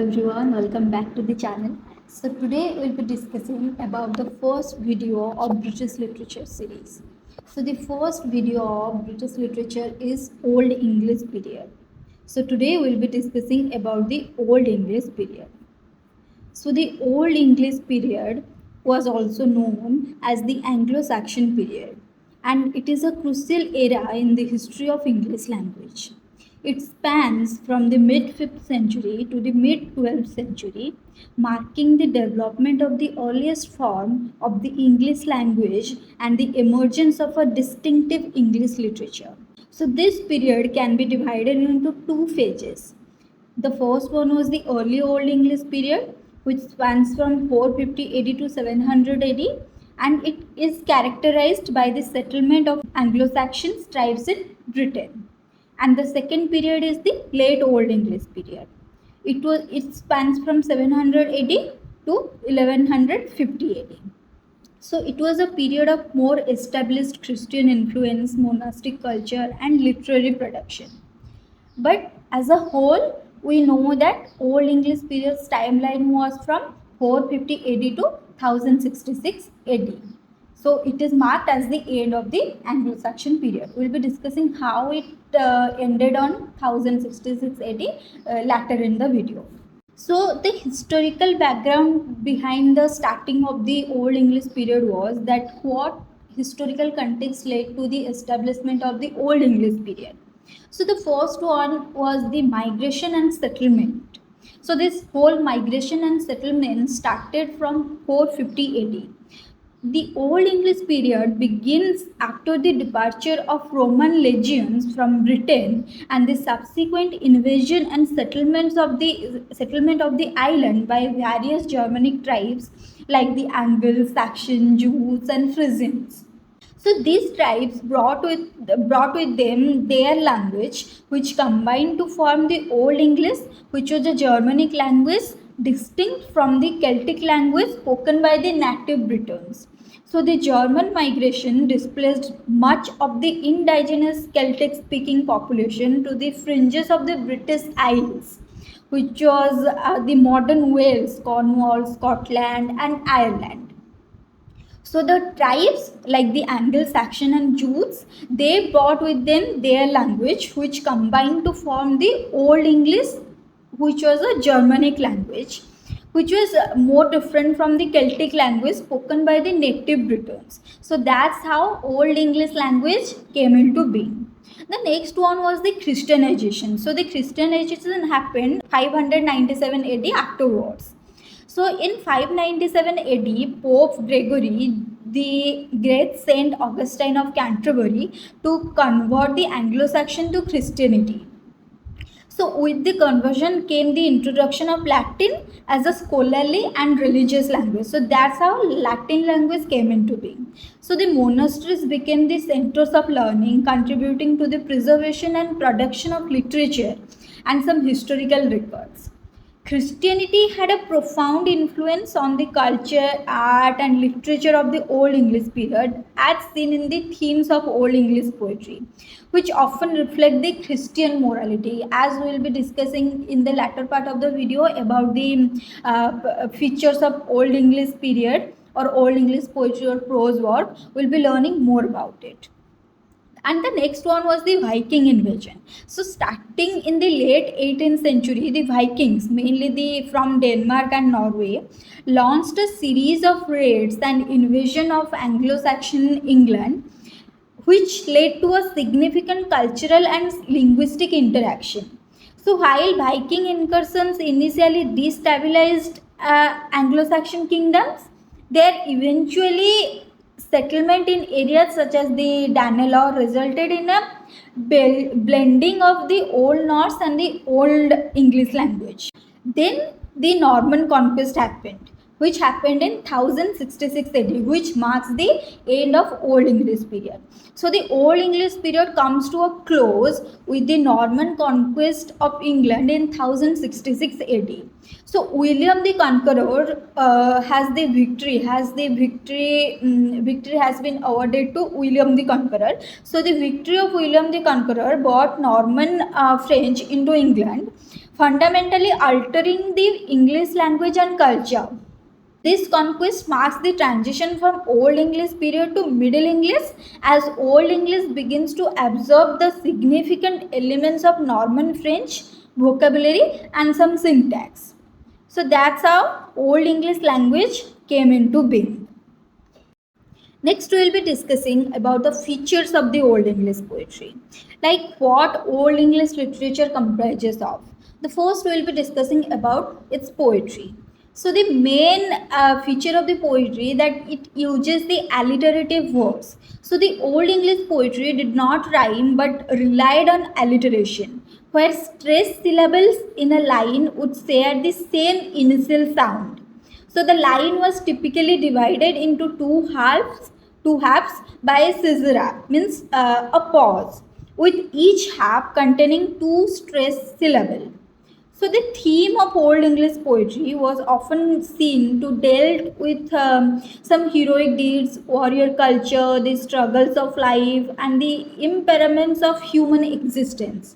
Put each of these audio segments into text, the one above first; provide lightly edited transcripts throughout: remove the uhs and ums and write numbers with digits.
everyone, welcome back to the channel. So today we'll be discussing about the first video of British literature series. So the first video of British literature is Old English period. So today we'll be discussing about the Old English period. So the Old English period was also known as the Anglo Saxon period, and it is a crucial era in the history of English language. It spans from the mid 5th century to the mid 12th century, marking the development of the earliest form of the English language and the emergence of a distinctive English literature. So, this period can be divided into two phases. The first one was the early Old English period, which spans from 450 AD to 700 AD, and it is characterized by the settlement of Anglo Saxon tribes in Britain. And the second period is the late Old English period. It spans from 700 AD to 1150 AD. So it was a period of more established Christian influence, monastic culture, and literary production. But as a whole, we know that Old English period's timeline was from 450 AD to 1066 AD. So it is marked as the end of the Anglo-Saxon period. We will be discussing how it ended on 1066 AD later in the video. So the historical background behind the starting of the Old English period was that what historical context led to the establishment of the Old English period. So the first one was the migration and settlement. So this whole migration and settlement started from 450 AD. The Old English period begins after the departure of Roman legions from Britain and the subsequent invasion and settlement of the island by various Germanic tribes like the Anglo Saxon, Jews, and Frisians. So these tribes brought with them their language, which combined to form the Old English, which was a Germanic language distinct from the Celtic language spoken by the native Britons. So the German migration displaced much of the indigenous Celtic speaking population to the fringes of the British Isles, which was the modern Wales, Cornwall, Scotland, and Ireland. So the tribes like the Anglo-Saxon and Jutes, they brought with them their language, which combined to form the Old English, which was a Germanic language, which was more different from the Celtic language spoken by the native Britons. So that's how Old English language came into being. The next one was the Christianization. So the Christianization happened 597 AD afterwards. So in 597 AD, Pope Gregory, the great Saint Augustine of Canterbury, to convert the Anglo-Saxon to Christianity. So with the conversion came the introduction of Latin as a scholarly and religious language. So that's how Latin language came into being. So the monasteries became the centers of learning, contributing to the preservation and production of literature and some historical records. Christianity had a profound influence on the culture, art, and literature of the Old English period, as seen in the themes of Old English poetry, which often reflect the Christian morality, as we will be discussing in the latter part of the video about the features of Old English period or Old English poetry or prose work. We will be learning more about it. And the next one was the Viking invasion. So starting in the late 18th century, the Vikings, mainly from Denmark and Norway, launched a series of raids and invasion of Anglo-Saxon England, which led to a significant cultural and linguistic interaction. So while Viking incursions initially destabilized Anglo-Saxon kingdoms, they eventually settlement in areas such as the Danelaw resulted in a blending of the Old Norse and the Old English language. Then the Norman conquest happened, which happened in 1066 AD, which marks the end of Old English period. So the Old English period comes to a close with the Norman conquest of England in 1066 AD. So William the Conqueror victory has been awarded to William the Conqueror. So the victory of William the Conqueror brought Norman French into England, fundamentally altering the English language and culture. This conquest marks the transition from Old English period to Middle English, as Old English begins to absorb the significant elements of Norman French vocabulary and some syntax. So that's how Old English language came into being. Next, we will be discussing about the features of the Old English poetry, like what Old English literature comprises of. The first, we will be discussing about its poetry. So, the main feature of the poetry that it uses the alliterative words. So, the Old English poetry did not rhyme but relied on alliteration, where stressed syllables in a line would share the same initial sound. So the line was typically divided into two halves by a caesura, means a pause, with each half containing two stressed syllables. So the theme of Old English poetry was often seen to deal with some heroic deeds, warrior culture, the struggles of life, and the impairments of human existence.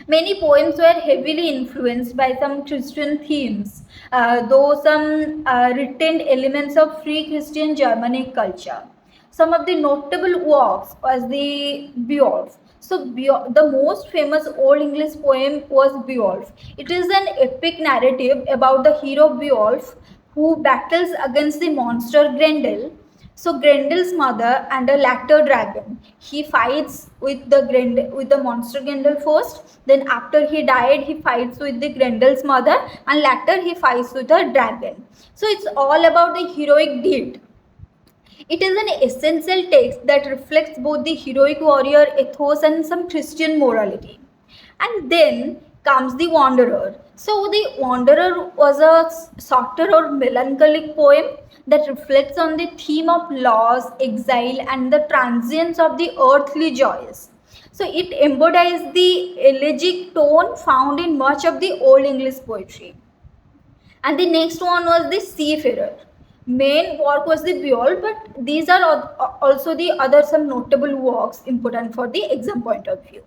Many poems were heavily influenced by some Christian themes, though some retained elements of free Christian Germanic culture. Some of the notable works was the Beowulf. So the most famous Old English poem was Beowulf. It is an epic narrative about the hero Beowulf who battles against the monster Grendel. So Grendel's mother and a later dragon. He fights with the monster Grendel first. Then after he died, he fights with the Grendel's mother, and later he fights with the dragon. So it's all about the heroic deed. It is an essential text that reflects both the heroic warrior ethos and some Christian morality. And then comes The Wanderer. So, The Wanderer was a softer or melancholic poem that reflects on the theme of loss, exile, and the transience of the earthly joys. So, it embodies the elegiac tone found in much of the Old English poetry. And the next one was the Seafarer. Main work was the Beowulf, but these are also the other some notable works important for the exam point of view.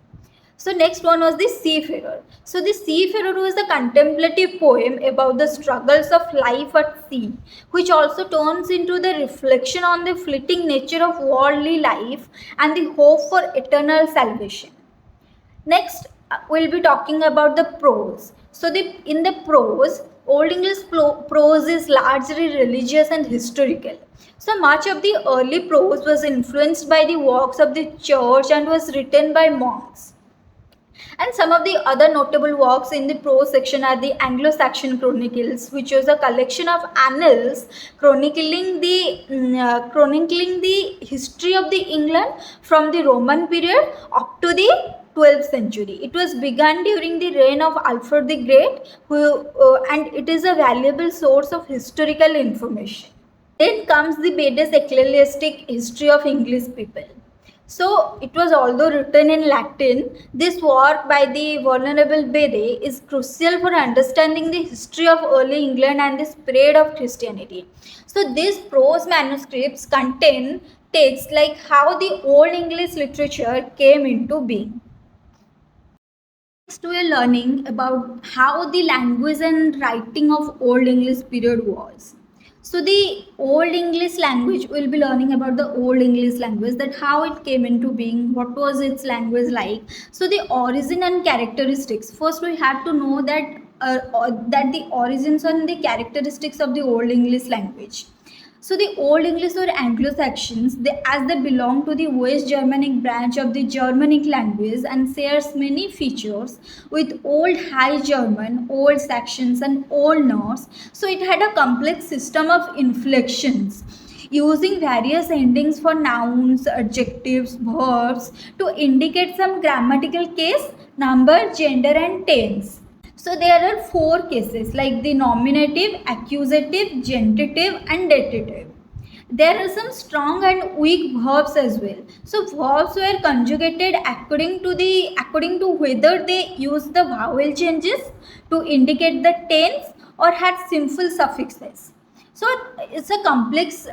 So next one was the Seafarer. So the Seafarer was a contemplative poem about the struggles of life at sea, which also turns into the reflection on the fleeting nature of worldly life and the hope for eternal salvation. Next, we'll be talking about the prose. So in the prose, Old English prose is largely religious and historical. So much of the early prose was influenced by the works of the church and was written by monks. And some of the other notable works in the prose section are the Anglo Saxon Chronicles, which was a collection of annals chronicling the history of the England from the Roman period up to the 12th century. It was begun during the reign of Alfred the Great, and it is a valuable source of historical information. Then comes the Bede's ecclesiastic history of English people. So it was, although written in Latin, this work by the Venerable Bede is crucial for understanding the history of early England and the spread of Christianity. So these prose manuscripts contain texts like how the Old English literature came into being. Next, we are learning about how the language and writing of Old English period was. So the Old English language, we'll be learning about the Old English language, that how it came into being, what was its language like. So the origin and characteristics. First, we have to know that the origins and the characteristics of the Old English language. So the Old English or Anglo Saxons, as they belong to the West Germanic branch of the Germanic language and shares many features with Old High German, Old Saxons and Old Norse. So it had a complex system of inflections using various endings for nouns, adjectives, verbs to indicate some grammatical case, number, gender and tense. So there are 4 cases like the nominative, accusative, genitive and dative. There are some strong and weak verbs as well. So verbs were conjugated according to whether they use the vowel changes to indicate the tense or had simple suffixes. So it's a complex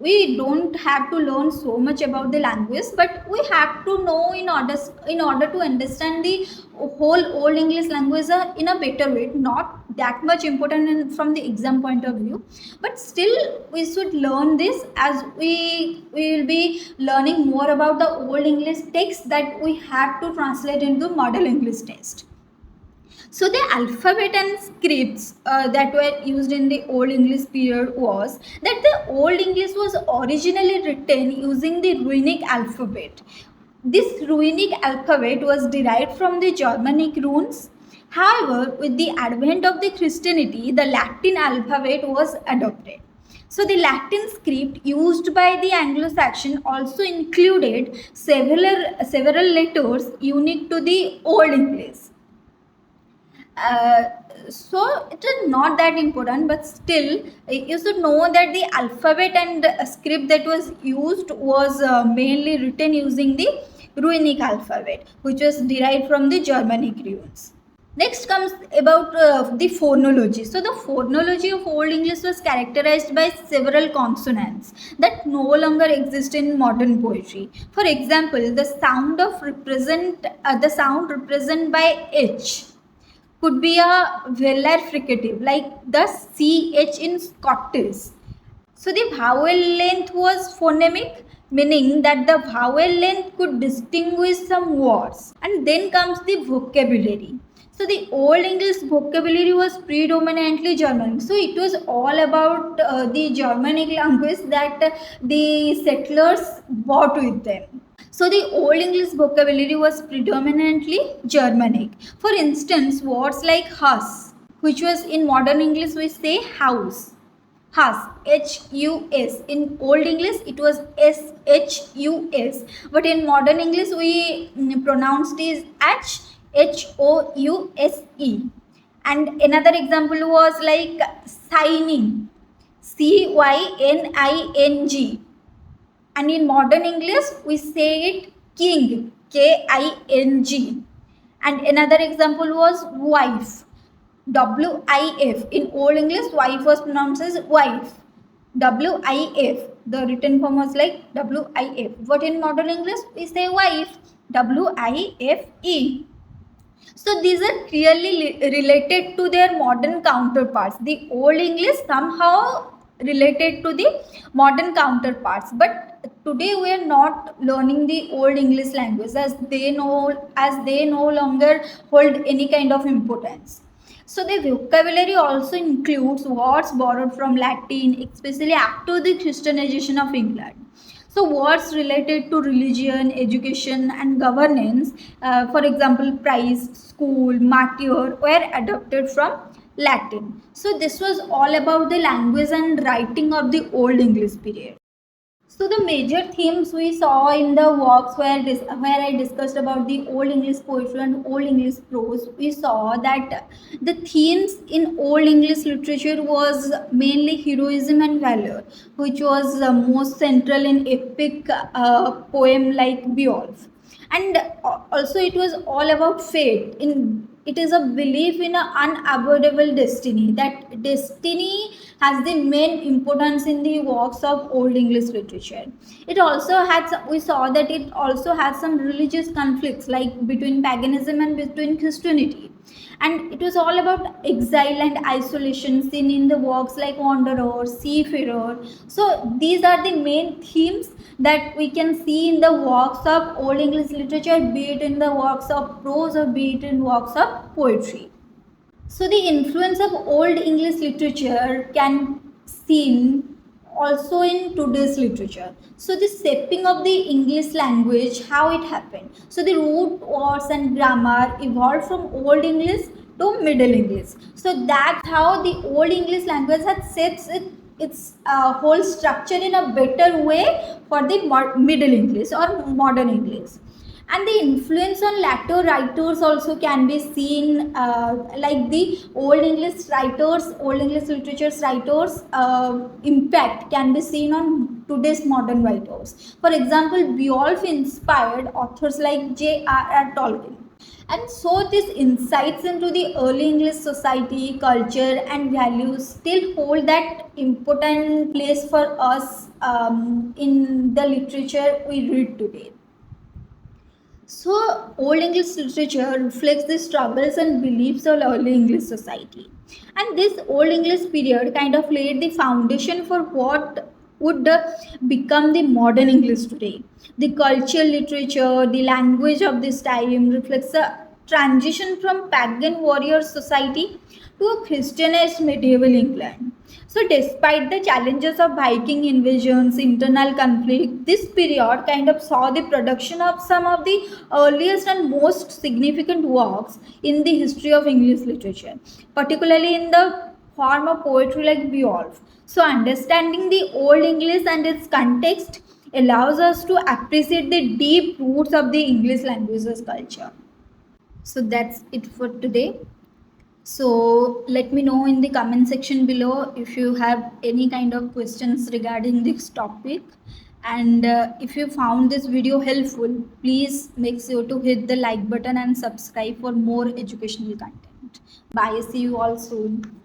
we don't have to learn so much about the language, but we have to know in order to understand the whole old English language in a better way. Not that much important from the exam point of view, but still we should learn this, as we will be learning more about the old English text that we have to translate into model English text. So the alphabet and scripts that were used in the Old English period was that the Old English was originally written using the runic alphabet. This runic alphabet was derived from the Germanic runes. However, with the advent of the Christianity, the Latin alphabet was adopted. So the Latin script used by the Anglo Saxon also included several letters unique to the Old English. Uh, so it is not that important, but still you should know that the alphabet and script that was used was mainly written using the runic alphabet, which was derived from the Germanic runes. Next comes about the phonology. So the phonology of Old English was characterized by several consonants that no longer exist in modern poetry. For example, the sound represented by H could be a velar fricative, like the CH in Scottish. So the vowel length was phonemic, meaning that the vowel length could distinguish some words. And then comes the vocabulary. So the Old English vocabulary was predominantly German. So it was all about the Germanic language that the settlers brought with them. So the Old English vocabulary was predominantly Germanic. For instance, words like hus, which was in modern English we say house. Hus, H-U-S. In Old English it was S-H-U-S. But in modern English we pronounced it as H-O-U-S-E. And another example was like signing, C-Y-N-I-N-G. And in modern English we say it king, K-I-N-G. And another example was wife, W-I-F. In Old English wife was pronounced as wife, W-I-F. The written form was like W-I-F. But in modern English we say wife, W-I-F-E. So these are clearly related to their modern counterparts. The Old English somehow related to the modern counterparts, but today we are not learning the Old English language, as they no longer hold any kind of importance. So the vocabulary also includes words borrowed from Latin, especially after the Christianization of England. So words related to religion, education and governance, for example, prize, school, martyr, were adopted from Latin. So this was all about the language and writing of the Old English period. So the major themes we saw in the works where I discussed about the Old English poetry and Old English prose, we saw that the themes in Old English literature was mainly heroism and valor, which was most central in epic poem like Beowulf. And also it was all about fate. It is a belief in an unavoidable destiny, that destiny has the main importance in the works of Old English literature. It also had we saw that it also had some religious conflicts, like between paganism and between Christianity. And it was all about exile and isolation seen in the works like Wanderer, Seafarer. So these are the main themes that we can see in the works of Old English literature, be it in the works of prose or be it in works of poetry. So the influence of Old English literature can seen also in today's literature. So the shaping of the English language, how it happened. So the root words and grammar evolved from Old English to Middle English. So that's how the Old English language has set its whole structure in a better way for the Middle English or modern English. And the influence on later writers also can be seen, like the Old English literature's writers impact can be seen on today's modern writers. For example, Beowulf inspired authors like J.R.R. Tolkien. And so these insights into the early English society, culture, and values still hold that important place for us in the literature we read today. So, Old English literature reflects the struggles and beliefs of early English society. And this Old English period kind of laid the foundation for what would become the modern English today. The culture, literature, the language of this time reflects a transition from pagan warrior society to a Christianized medieval England. So, despite the challenges of Viking invasions, internal conflict, this period kind of saw the production of some of the earliest and most significant works in the history of English literature, particularly in the form of poetry like Beowulf. So, understanding the Old English and its context allows us to appreciate the deep roots of the English language's culture. So, that's it for today. So let me know in the comment section below if you have any kind of questions regarding this topic. And if you found this video helpful, please make sure to hit the like button and subscribe for more educational content. Bye. See you all soon.